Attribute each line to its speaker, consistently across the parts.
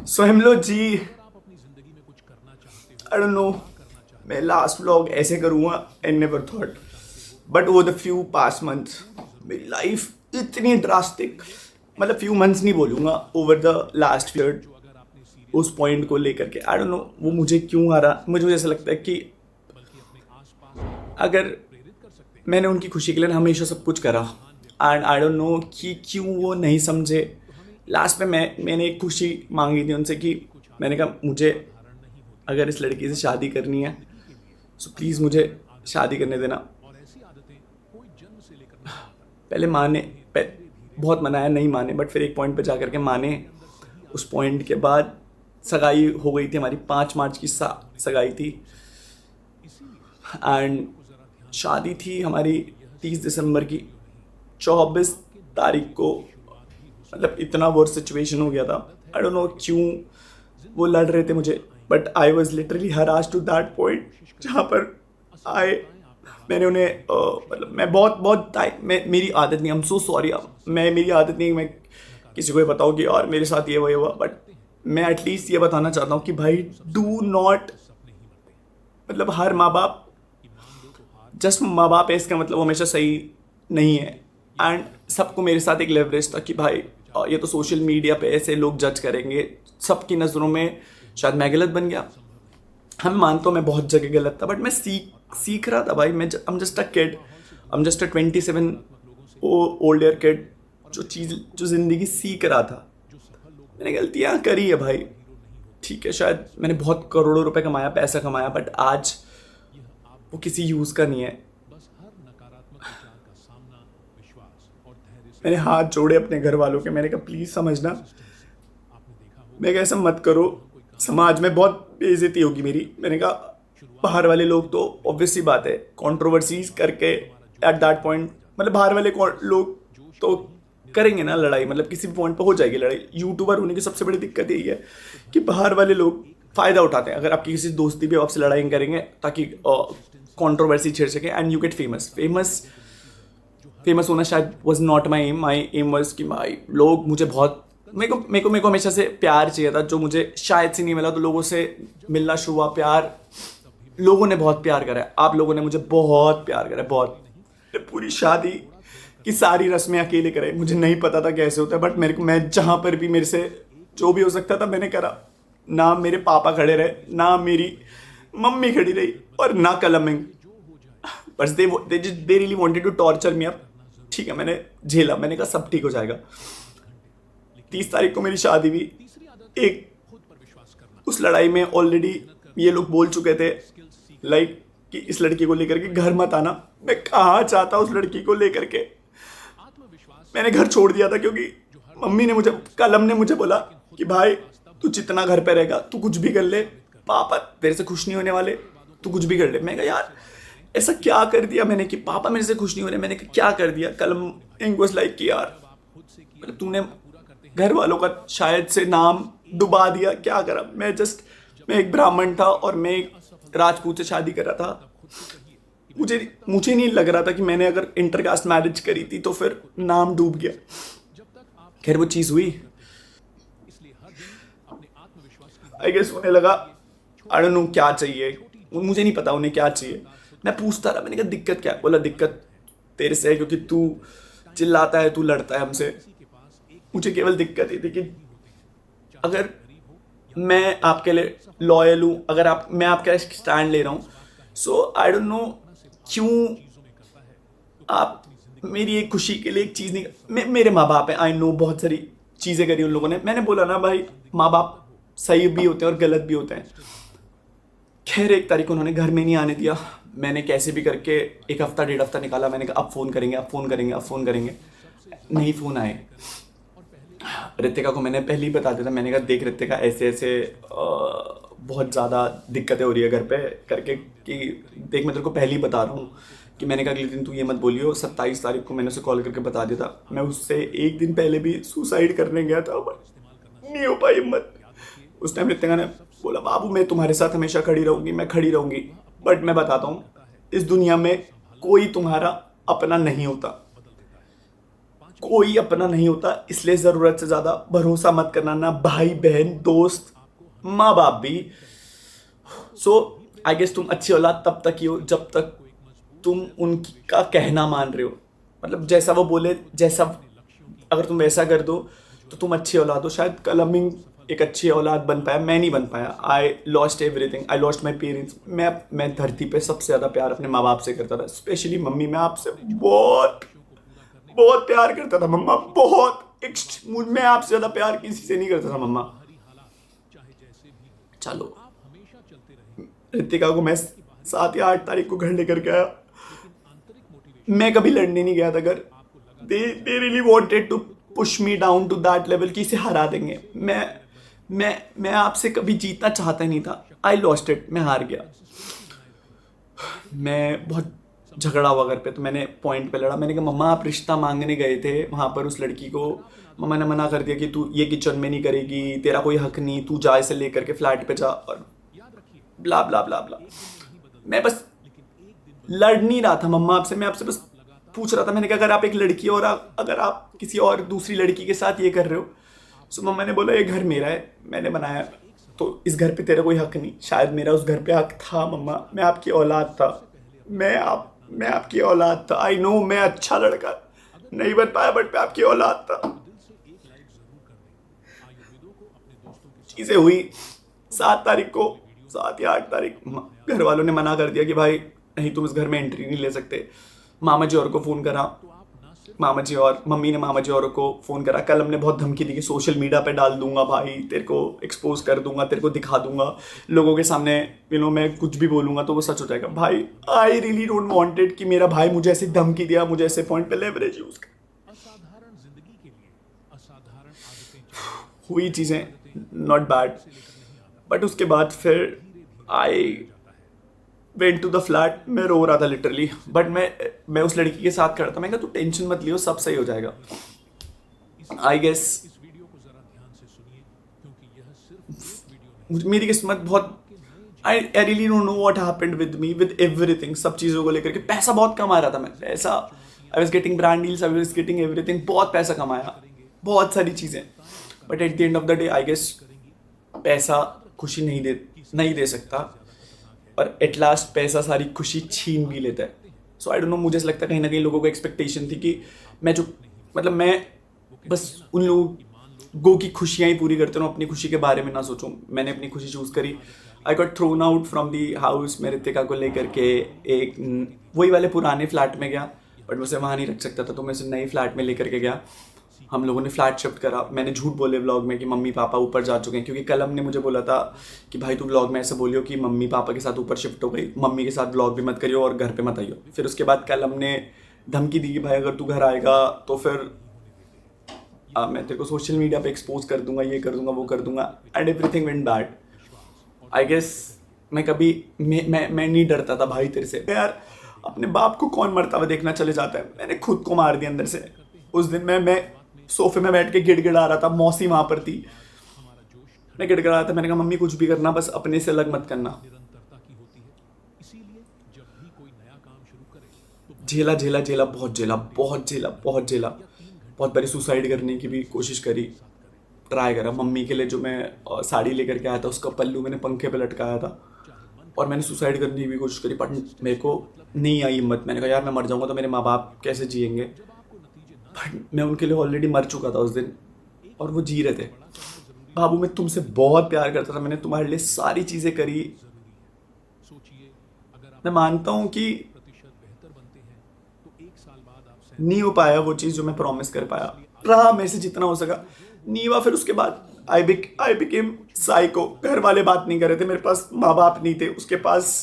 Speaker 1: सो हम लोग जी, I don't know, मैं लास्ट व्लॉग ऐसे करूँगा, I never thought, but over the few past months मेरी लाइफ इतनी ड्रास्टिक, मतलब फ्यू मंथ्स नहीं बोलूँगा, ओवर द लास्ट ईयर, उस पॉइंट को लेकर के आई डोंट नो वो मुझे क्यों आ रहा। मुझे ऐसा लगता है कि अगर मैंने उनकी खुशी के लिए ना हमेशा सब कुछ करा, एंड आई डोंट नो कि क्यों वो नहीं समझे। लास्ट में मैंने एक खुशी मांगी थी उनसे कि मैंने कहा मुझे अगर इस लड़की से शादी करनी है सो प्लीज़ मुझे शादी करने देना। पहले माने, बहुत मनाया, नहीं माने, बट फिर एक पॉइंट पे जा कर के माने। उस पॉइंट के बाद सगाई हो गई थी हमारी, 5 मार्च की सगाई थी, एंड शादी थी हमारी 30 दिसंबर की। 24 तारीख को मतलब इतना वर्स्ट सिचुएशन हो गया था, आई डोंट नो क्यों वो लड़ रहे थे मुझे, but I was literally harass to that point जहाँ पर मैंने उन्हें मतलब मैं बहुत बहुत मेरी आदत नहीं, आई एम सो सॉरी, मेरी आदत नहीं मैं किसी को ये बताऊँ कि और मेरे साथ ये हुआ, बट मैं एटलीस्ट ये बताना चाहता हूँ कि भाई डू नॉट, मतलब हर माँ बाप जस्ट माँ बाप है इसका मतलब वो हमेशा सही नहीं है। एंड सबको मेरे साथ एक लेवरेज था कि भाई ये तो सोशल मीडिया पे ऐसे लोग जज करेंगे, सबकी नज़रों में शायद मैं गलत बन गया। हम मानता हूँ मैं बहुत जगह गलत था, बट मैं सीख रहा था भाई। मैं I'm just a kid, I'm just a 27 old year kid जो ज़िंदगी सीख रहा था। मैंने गलतियाँ करी है भाई, ठीक है, शायद मैंने बहुत करोड़ों रुपए कमाया, पैसा कमाया, बट आज वो किसी यूज़ का नहीं है। मैंने हाथ जोड़े अपने घर वालों के, मैंने कहा प्लीज़ समझना, मैं कहा ऐसा मत करो, समाज में बहुत बेइज्जती होगी मेरी। मैंने कहा बाहर वाले लोग तो ऑब्वियस सी बात है कंट्रोवर्सीज करके एट दैट पॉइंट, मतलब बाहर वाले लोग तो करेंगे ना लड़ाई, मतलब किसी भी पॉइंट पर हो जाएगी लड़ाई। यूट्यूबर होने की सबसे बड़ी दिक्कत यही है कि बाहर वाले लोग फ़ायदा उठाते हैं। अगर आपकी किसी दोस्ती भी आपसे लड़ाई करेंगे ताकि कंट्रोवर्सी छेड़ सके एंड यू गेट फेमस होना शायद was not my aim was कि भाई लोग मुझे बहुत, मेरे को हमेशा से प्यार चाहिए था जो मुझे शायद से नहीं मिला। तो लोगों से मिलना शुरू हुआ, प्यार, लोगों ने बहुत प्यार करा है, आप लोगों ने मुझे बहुत प्यार करा है, बहुत। पूरी शादी की सारी रस्में अकेले कराई, मुझे नहीं पता था कैसे होता है, बट मेरे को, मैं जहाँ पर भी मेरे से जो भी हो सकता था मैंने करा। ना मेरे पापा खड़े रहे, ना मेरी मम्मी खड़ी रही, और ना कलमिंग, बस they really wanted to torture me up. ठीक है, मैंने झेला, मैंने कहा सब ठीक हो जाएगा। 30 तारीख को मेरी शादी हुई। उस लड़ाई में ऑलरेडी ये लोग बोल चुके थे लाइक कि इस लड़की को लेकर के घर मत आना। मैं कहाँ चाहता उस लड़की को लेकर के, मैंने घर छोड़ दिया था क्योंकि मम्मी ने मुझे, कलम ने मुझे बोला कि भाई तू जितना घर पे रहेगा तू कुछ भी कर ले, पापा तेरे से खुश नहीं होने वाले, तू कुछ भी कर ले। मैं कहा यार ऐसा क्या कर दिया मैंने कि पापा मेरे से खुश नहीं हो रहे। मैंने कहा क्या कर दिया। कलम इंग्लिश लाइक कि यार मतलब तूने घर वालों का शायद से नाम डुबा दिया, क्या करा। मैं एक ब्राह्मण था और मैं एक राजपूत से शादी कर रहा था। मुझे नहीं लग रहा था कि मैंने अगर इंटरकास्ट मैरिज करी थी तो फिर नाम डूब गया। खैर वो चीज़ हुई, आई गेस उन्हें लगा, आई डोंट नो क्या चाहिए, मुझे नहीं पता उन्हें क्या चाहिए। मैं पूछता रहा, मैंने कहा दिक्कत क्या है। बोला दिक्कत तेरे से है क्योंकि तू चिल्लाता है, तू लड़ता है हमसे। मुझे केवल दिक्कत ये थी कि अगर मैं आपके लिए लॉयल हूँ, अगर मैं आपका स्टैंड ले रहा हूँ, सो आई डोंट नो क्यों आप मेरी एक खुशी के लिए एक चीज़ नहीं। मेरे माँ बाप हैं, आई नो बहुत सारी चीज़ें करी उन लोगों ने। मैंने बोला ना भाई माँ बाप सही भी होते हैं और गलत भी होते हैं। खैर 1 तारीख को उन्होंने घर में नहीं आने दिया। मैंने कैसे भी करके 1 हफ्ता 1.5 हफ्ता निकाला। मैंने कहा अब फ़ोन करेंगे, अब फ़ोन करेंगे, अब फ़ोन करेंगे, नहीं फ़ोन आए। रितिका को मैंने पहले ही बता दिया था, मैंने कहा देख रितिका ऐसे ऐसे बहुत ज़्यादा दिक्कतें हो रही है घर पे करके, कि देख मैं तेरे को पहले ही बता रहा हूँ कि मैंने कहा अगले दिन तू ये मत बोलियो। 27 तारीख को मैंने उसे कॉल करके बता दिया था। मैं उससे एक दिन पहले भी सुसाइड करने गया था, बट नहीं हो पाई हिम्मत। उस टाइम रितिका ने बोला बाबू मैं तुम्हारे साथ हमेशा खड़ी रहूँगी, मैं खड़ी रहूँगी, बट मैं बताता हूँ इस दुनिया में कोई तुम्हारा अपना नहीं होता। कोई अपना नहीं होता, इसलिए ज़रूरत से ज़्यादा भरोसा मत करना, ना भाई बहन, दोस्त, माँ बाप भी। सो आई गेस तुम अच्छी औलाद तब तक ही हो जब तक तुम उनका कहना मान रहे हो। मतलब जैसा वो बोले, जैसा अगर तुम वैसा कर दो तो तुम अच्छी औलाद हो। शायद कल अम्मी एक अच्छी औलाद बन पाया, मैं नहीं बन पाया। I lost everything, I lost my parents. मैं धरती पे सबसे ज़्यादा प्यार अपने माँ बाप से करता था, स्पेशली मम्मी। मैं आपसे बहुत बहुत प्यार करता था मम्मा, बहुत। मैं आपसे ज़्यादा प्यार किसी से नहीं करता था मम्मा। चलो, रितिका को मैं 7 या 8 तारीख को घर लेकर के आया। मैं कभी लड़ने नहीं गया था अगर they really wanted to push me down to that level कि इसे हरा देंगे। मैं आपसे कभी जीतना चाहता ही नहीं था। आई लॉस्ट इट, मैं हार गया। मैं बहुत झगड़ा हुआ घर पे, तो मैंने पॉइंट पे लड़ा। मैंने कहा मम्मा आप रिश्ता मांगने गए थे वहाँ पर उस लड़की को, मम्मा ने मना कर दिया कि तू ये किचन में नहीं करेगी, तेरा कोई हक नहीं, तू जा इसे लेकर के फ्लैट पे जा, और ब्ला ब्ला ब्ला ब्ला। मैं बस लड़ नहीं रहा था मम्मा आपसे, मैं आपसे बस पूछ रहा था। मैंने कहा अगर आप एक लड़की और अगर आप किसी और दूसरी लड़की के साथ ये कर रहे हो। सो मम्मा ने बोला ये घर मेरा है, मैंने बनाया, तो इस घर पे तेरा कोई हक नहीं। शायद मेरा उस घर पे हक था मम्मा, मैं आपकी औलाद था, मैं आपकी औलाद था। आई नो मैं अच्छा लड़का नहीं बन पाया, बट मैं आपकी औलाद था। चीज़ें हुई 7 तारीख को, 7 या 8 तारीख, घर वालों ने मना कर दिया कि भाई नहीं तुम इस घर में एंट्री नहीं ले सकते। मामा जी और को फ़ोन करा, मामा जी और मम्मी ने मामा जी और को फ़ोन करा। कल हमने बहुत धमकी दी कि सोशल मीडिया पे डाल दूंगा भाई, तेरे को एक्सपोज कर दूंगा, तेरे को दिखा दूंगा लोगों के सामने, मैं कुछ भी बोलूंगा तो वो सच हो जाएगा। भाई आई रियली डोंट वांटेड कि मेरा भाई मुझे ऐसी धमकी दिया, मुझे ऐसे पॉइंट पे लेवरेज यूज कर। हुई चीज़ें नॉट बैड, बट उसके बाद फिर I went to the flat. मैं रो रहा था लिटरली, बट मैं उस लड़की के साथ खड़ा था। मैं कहा तू टेंशन मत लियो, सब सही हो जाएगा। आई गेस मेरी किस्मत बहुत, I really don't know what happened with me, with everything, सब चीज़ों को लेकर के। पैसा बहुत कमा रहा था मैं, पैसा, I was getting brand deals, I was getting everything, बहुत पैसा कमाया, बहुत सारी चीज़ें। But at the end of the day I guess पैसा खुशी नहीं दे सकता, और एट लास्ट पैसा सारी खुशी छीन भी लेता है। सो आई डोंट नो, मुझे ऐसा लगता है कहीं ना कहीं लोगों को एक्सपेक्टेशन थी कि मैं बस उन लोगों की खुशियाँ ही पूरी करता हूँ, अपनी खुशी के बारे में ना सोचूं। मैंने अपनी खुशी चूज़ करी। I got thrown out from the house. मैं रितिका को लेकर के एक वही वाले पुराने फ्लैट में गया, बट मैं उसे वहाँ नहीं रख सकता था, तो मैं उसे नए फ्लैट में लेकर के गया। हम लोगों ने फ्लैट शिफ्ट करा। मैंने झूठ बोले व्लॉग में कि मम्मी पापा ऊपर जा चुके हैं, क्योंकि कलम ने मुझे बोला था कि भाई तू व्लॉग में ऐसे बोलियो कि मम्मी पापा के साथ ऊपर शिफ्ट हो गई, मम्मी के साथ व्लॉग भी मत करियो और घर पे मत आइयो। फिर उसके बाद कलम ने धमकी दी कि भाई अगर तू घर आएगा तो फिर मैं तेरे को सोशल मीडिया पे एक्सपोज कर दूंगा, ये कर दूंगा, वो कर दूंगा, and everything went bad. I guess मैं नहीं डरता था भाई तेरे से। यार अपने बाप को कौन मरता हुआ देखना चले जाता है। मैंने खुद को मार दिया अंदर से। उस दिन मैं सोफे में बैठ के गिड़गिड़ा रहा था, मौसी वहां पर थी, मैं गिड़गिड़ा रहा था। मैंने कहा मम्मी कुछ भी करना, बस अपने से अलग मत करना। झेला झेला झेला, बहुत झेला, बहुत झेला, बहुत झेला। बहुत बारी सुसाइड करने की भी कोशिश करी, ट्राई करा। मम्मी के लिए जो मैं साड़ी लेकर के आया था उसका पल्लू मैंने पंखे पे लटकाया था, और मैंने सुसाइड करने की भी कोशिश करी, बट मेरे को नहीं आई हिम्मत। मैंने कहा यार मैं मर जाऊंगा तो मेरे माँ बाप कैसे जिएंगे। बट मैं उनके लिए ऑलरेडी मर चुका था उस दिन, और वो जी रहे थे। बाबू मैं तुमसे बहुत प्यार करता था, मैंने तुम्हारे लिए सारी चीज़ें करी। मैं मानता हूँ कि नहीं हो पाया वो चीज़ जो मैं प्रॉमिस कर पाया, रहा मेरे से जितना हो सका, नहीं हुआ। फिर उसके बाद आई बिकेम साइको। घर वाले बात नहीं कर रहे थे, मेरे पास माँ बाप नहीं थे, उसके पास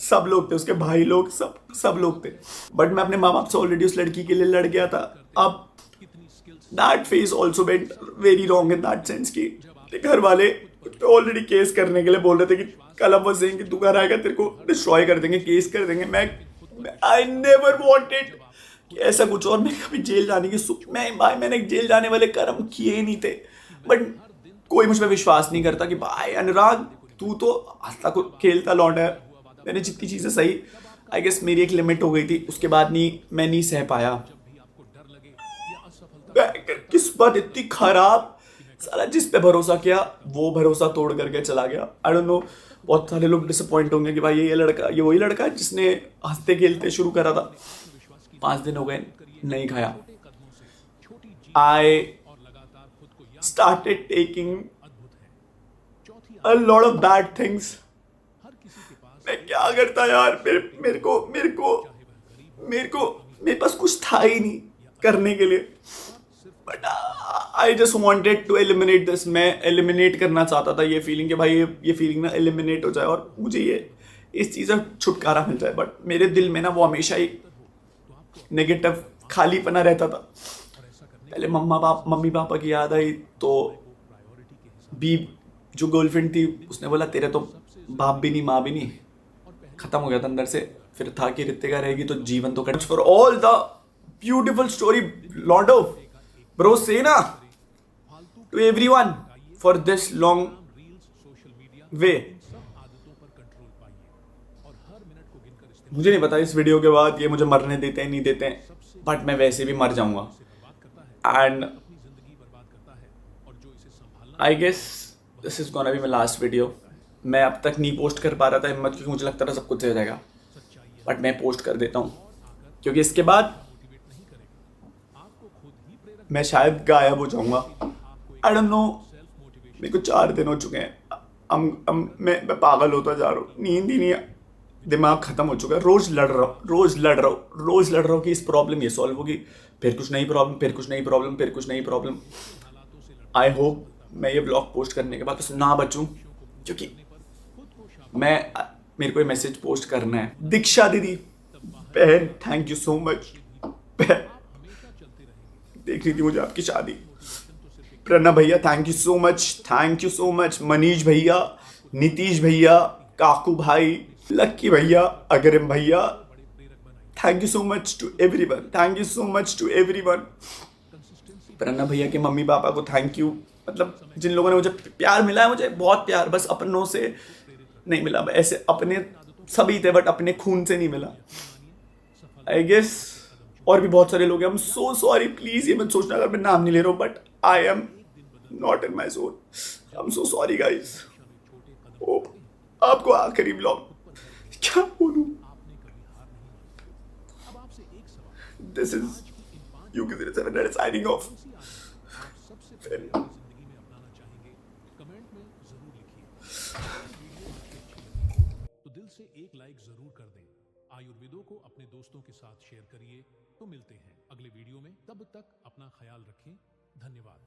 Speaker 1: सब लोग थे, उसके भाई लोग, सब लोग थे। बट मैं अपने माँ बाप से ऑलरेडी उस लड़की के लिए लड़ गया था। अब that phase also went very wrong in that sense कि घर वाले ऑलरेडी केस करने के लिए बोल रहे थे कि कल अब वह कि तू घर आएगा तेरे को डिस्ट्रॉय कर देंगे, केस कर देंगे। आई नेवर वॉन्टेड कि ऐसा कुछ, और मैं कभी जेल जाने की मैंने जेल जाने वाले कर्म किए ही नहीं थे। बट कोई मुझ पर विश्वास नहीं करता कि भाई अनुराग तू तो हंसता को खेलता लौट है। मैंने जितनी चीज़ें सही, आई गेस मेरी एक लिमिट हो गई थी, उसके बाद मैं नहीं सह पाया। किस्मत इतनी खराब, साला जिस पे भरोसा किया वो भरोसा तोड़ करके चला गया। आई डोंट नो, बहुत सारे लोग डिसअपॉइंट होंगे कि भाई ये लड़का, ये वही लड़का है जिसने हंसते खेलते शुरू करा था, 5 दिन हो गए नहीं खाया। I started taking a lot of bad things. मैं क्या करता यार, मेरे पास कुछ था ही नहीं करने के लिए, but I just wanted to eliminate this. मैं एलिमिनेट करना चाहता था ये फीलिंग कि भाई ये फीलिंग ना एलिमिनेट हो जाए और मुझे ये इस चीज़ से छुटकारा मिल जाए। बट मेरे दिल में ना वो हमेशा एक नेगेटिव खालीपना रहता था। पहले मम्मी पापा की याद आई तो बी जो गर्लफ्रेंड थी उसने बोला तेरे तो बाप भी नहीं माँ भी नहीं, खत्म हो गया था अंदर से। फिर था कि रितिका रहेगी तो जीवन तो कट। For all the beautiful story लॉन्डो ब्रो से ना to everyone for this long way. मुझे नहीं पता इस वीडियो के बाद ये मुझे मरने देते हैं नहीं देते हैं, बट मैं वैसे भी मर जाऊंगा। And I guess this is gonna be my last video. मैं अब तक नहीं पोस्ट कर पा रहा था हिम्मत, क्योंकि मुझे लगता था सब कुछ हो जाएगा, बट मैं पोस्ट कर देता हूँ क्योंकि इसके बाद मैं शायद गायब हो जाऊंगा। आई डोंट नो, मेरे को 4 दिन हो चुके हैं। मैं पागल होता जा रहा हूँ, नींद ही नहीं है, दिमाग खत्म हो चुका है। रोज लड़ रहा हूँ कि इस प्रॉब्लम ये सॉल्व होगी, फिर कुछ नई प्रॉब्लम, फिर कुछ नई प्रॉब्लम, फिर कुछ नई प्रॉब्लम। आई होप मैं ये ब्लॉग पोस्ट करने के बाद बस ना बचूं, क्योंकि मेरे को ये मैसेज पोस्ट करना है। दीक्षा दीदी बहन थैंक यू सो मच, देख रही थी मुझे आपकी शादी। प्रणव भैया thank you so much. Manish भैया, नीतीश भैया, काकू भाई, लक्की भैया, अगरिम भैया, thank you so much to everyone. Pranav भैया के मम्मी पापा को थैंक यू, मतलब जिन लोगों ने मुझे प्यार मिला है, मुझे बहुत प्यार, बस अपनों से नहीं मिला। ऐसे अपने सभी थे बट अपने खून से नहीं मिला। आई गेस और भी बहुत सारे लोग हैं। I am so sorry, please ये मत सोचना अगर मैं नाम नहीं ले रहा हूँ, but I am not in my zone. I am so sorry guys. आपको आखिरी ब्लॉग क्या बोलूं, this is UK07 signing off.
Speaker 2: तो दिल से एक लाइक जरूर कर दें। आयुर्वेदों को अपने दोस्तों के साथ शेयर करिए। तो मिलते हैं अगले वीडियो में, तब तक अपना ख्याल रखें। धन्यवाद।